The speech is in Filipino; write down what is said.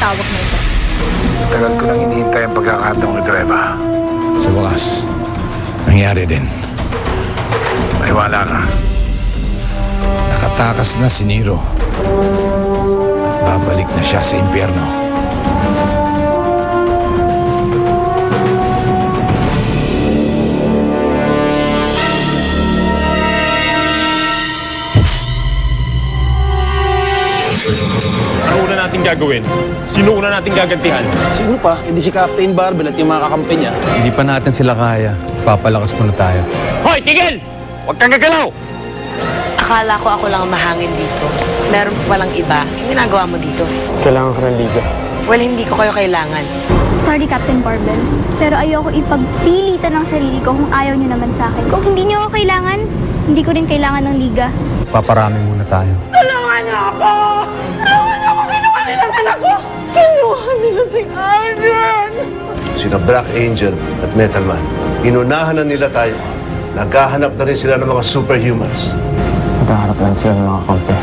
tawag na ito. Tagal ko nang hinihintay ang pagkakataong ito, Eva. Sa wakas, nangyari din. Maniwala ka. Nakatakas na si Nero. Babalik na siya sa impyerno. Ano una natin gagawin? Sino una natin gagantihan? Sino pa? Hindi si Captain Barbell at yung mga kakampi niya. Hindi pa natin sila kaya. Papalakas muna tayo. Hoy, tigil! Huwag kang gagalaw! Akala ko ako lang ang mahangin dito. Meron pa palang iba. Yung ginagawa mo dito. Kailangan ko ng liga. Well, hindi ko kayo kailangan. Sorry, Captain Barbell. Pero ayoko ipagpilitan ng sarili ko kung ayaw niyo naman sa akin. Kung hindi niyo ako kailangan, hindi ko rin kailangan ng liga. Paparami muna tayo. Tulungan niyo ako! Tulungan niyo ako! Kinuha nila ang anak ko! Kinuha nila si Arden! Sina Black Angel at Metal Man. Inunahan na nila tayo. Naghahanap na rin sila ng mga superhumans. Naghahanap lang sila ng mga kampi.